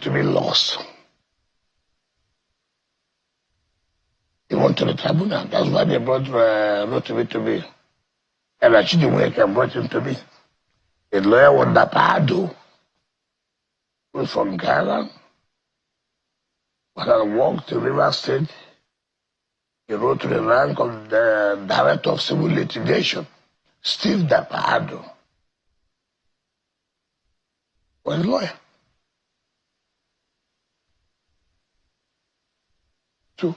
to be lost. He went to the tribunal. That's why they brought Rotimi to me. And actually, Wike brought him to me. The lawyer was Dapado, who was from Ghana. When I walked to River State, he rose to the rank of the Director of Civil Litigation, Steve Dapado. Was a lawyer. So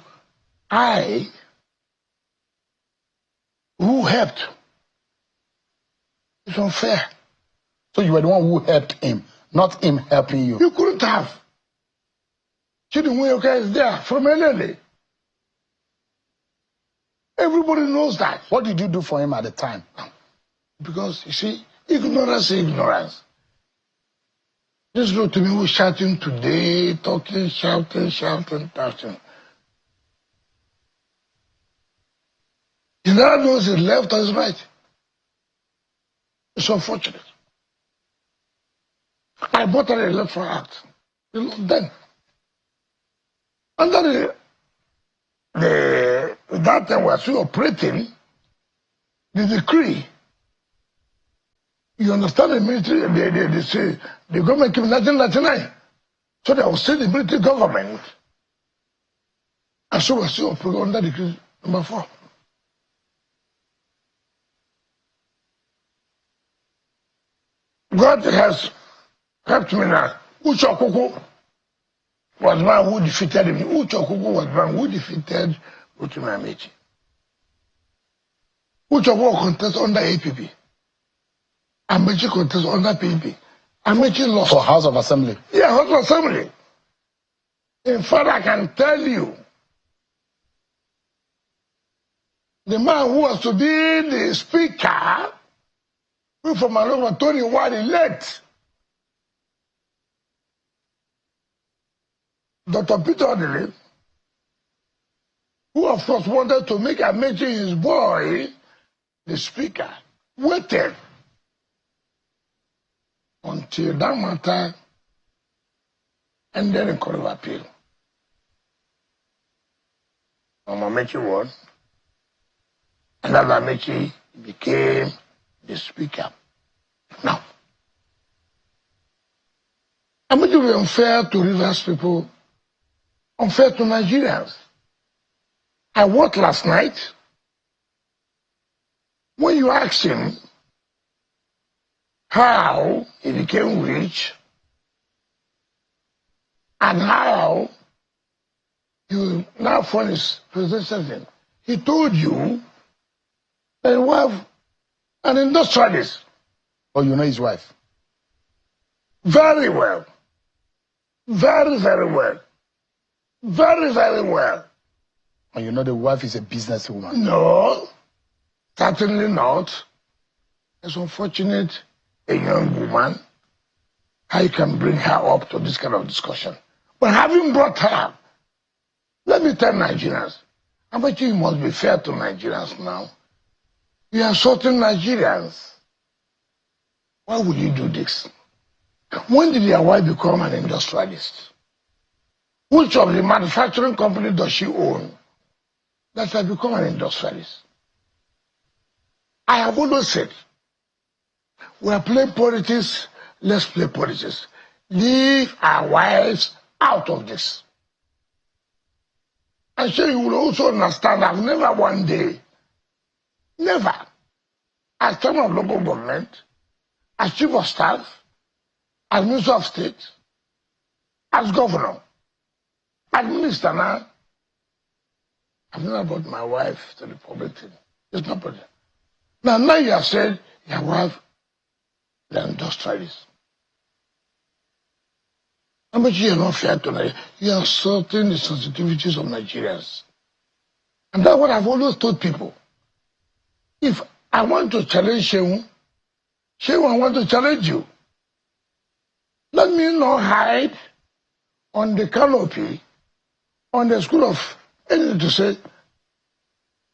who helped? It's unfair. So you were the one who helped him, not him helping you. You couldn't have. Chidinwuyoka is there from LLA. Everybody knows that. What did you do for him at the time? Because, you see, ignorance is ignorance. This Rotimi was shouting today, talking, shouting. He never knows his left or his right. It's unfortunate. I bought an electoral act. Then, under that time we are still operating, the decree, you understand the military, they say the government came in 1999. So they will say the military government. And so we're still operating under decree number 4. God has helped me now. Uchokuku was the man who defeated him. Uchokuku was the man who defeated Amaechi. Uchokuku contest under APP. Amaechi contest under PDP. Amaechi lost. For House of Assembly? Yeah, House of Assembly. In fact, I can tell you, the man who was to be the speaker, who from Maloma, Tony Wadi, left. Dr. Peter Odile, who of course wanted to make Amaechi his boy the speaker, waited until that matter ended in Court of Appeal. Amaechi won, and that Amaechi became the speaker. Now, Amaechi was unfair to Rivers people, unfair to Nigerians. I worked last night. When you ask him how he became rich and how you now fund his president, he told you that he was an industrialist. Oh, you know his wife? Very well. Very, very well. Very, very well. And you know the wife is a businesswoman? No, certainly not. It's unfortunate a young woman, how you can bring her up to this kind of discussion. But having brought her, let me tell Nigerians, Amaechi, you must be fair to Nigerians now. You are insulting Nigerians. Why would you do this? When did your wife become an industrialist? Which of the manufacturing company does she own that has become an industrialist? I have always said, we are playing politics, let's play politics. Leave our wives out of this. I'm sure you will also understand I've never one day, never, as chairman of local government, as chief of staff, as minister of state, as governor, as minister now, I've never brought my wife to the public thing. It's not problem. Now you have said your wife is an industrialist. Amaechi, you are not fair to Nigeria. You are insulting the sensitivities of Nigerians. And that's what I've always told people. If I want to challenge Shehu, I want to challenge you. Let me not hide on the canopy, on the school of anything to say,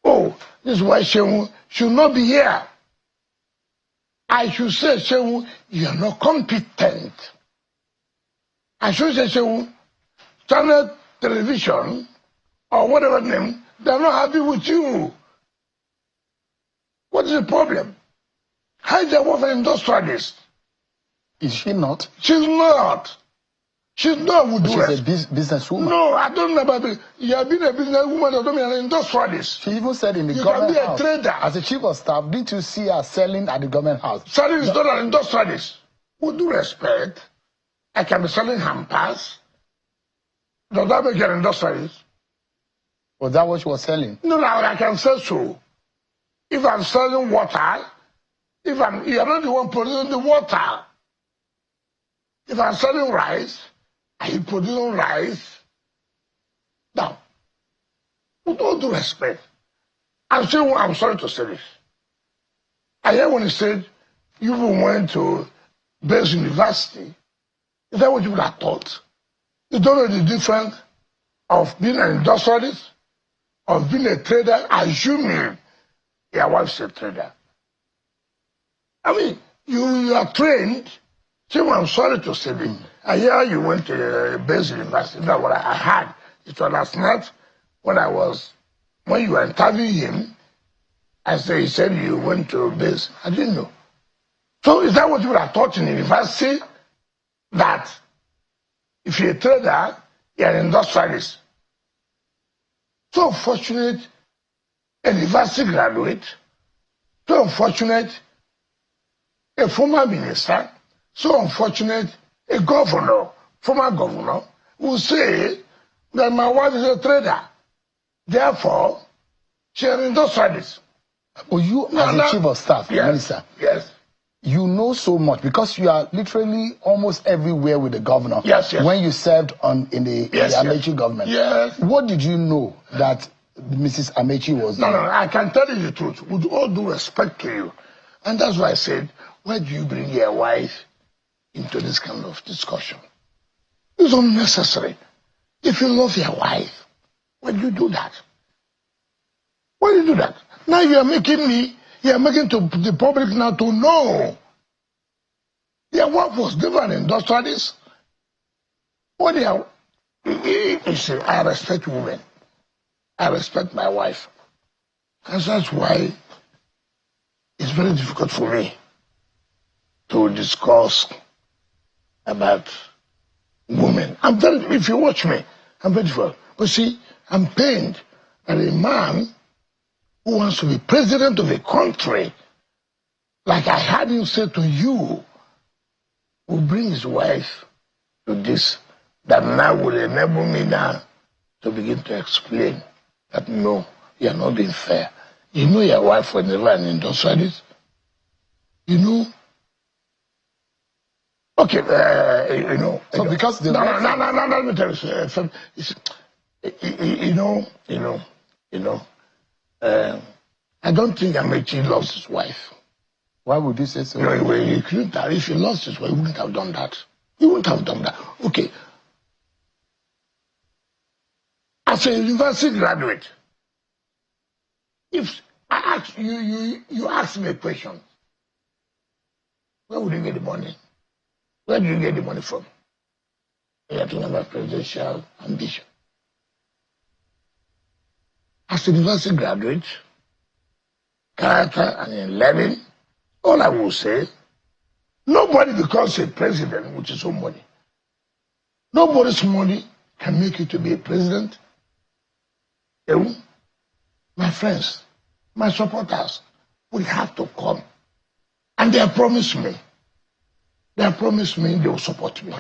oh, this is why Shehu should not be here. I should say, Shehu, you are not competent. association, channel television, or whatever name, they're not happy with you. What is the problem? How is your wife an industrialist? Is she not? She's not. She's not with She's a businesswoman. No, I don't know about it. You have been a businesswoman, I don't mean an industrialist. She even said in the You government can be a trader. As a chief of staff, didn't you see her selling at the government house? Selling is not an industrialist. With due respect, I can be selling hampers. Does that make you an industrialist? Was that what she was selling? No, I can say so. If I'm selling water, you're not the one producing the water. If I'm selling rice, are you producing rice? Now, with all due respect, I'm sorry to say this. I hear when he said, you went to Base University. Is that what you would have thought? You don't know the difference of being an industrialist, of being a trader, assuming your wife's a trader. I mean, you are trained. So I'm sorry to say this. I hear you went to Base University. That's what I had. It was last night when you were interviewing him. He said you went to Base. I didn't know. So is that what you would have taught in university? That if you're a trader, you're an industrialist. So unfortunate, a university graduate, so unfortunate, a former minister, so unfortunate, a governor, former governor, will say that my wife is a trader. Therefore, she's an industrialist. Well, you as a chief of staff, yes, minister, yes, you know so much because you are literally almost everywhere with the governor. Yes, yes. When you served in the Amaechi government. Yes. What did you know that Mrs. Amaechi was doing? No, I can tell you the truth with all due respect to you. And that's why I said, why do you bring your wife into this kind of discussion? It's unnecessary. If you love your wife, why do you do that? Why do you do that? Now you are making to the public now to know. Your wife was never an industrialist. I respect women. I respect my wife. And that's why it's very difficult for me to discuss about women. If you watch me, I'm very difficult. But see, I'm pained that a man who wants to be president of a country, like I had him say to you, will bring his wife to this, that now will enable me now to begin to explain that no, you're not being fair. You know your wife was never an industrialist. You know. Okay, you know. So because the no, let me tell you. I don't think Amaechi loves his wife. Why would you say so? He couldn't have. If he lost his wife, he wouldn't have done that. He wouldn't have done that. Okay. As a university graduate, if I ask you ask me a question, where would you get the money? Where do you get the money from? You're talking about presidential ambition. As a university graduate, character and in learning, all I will say, nobody becomes a president with his own money. Nobody's money can make you to be a president. My friends, my supporters will have to come. And they have promised me. They will support me.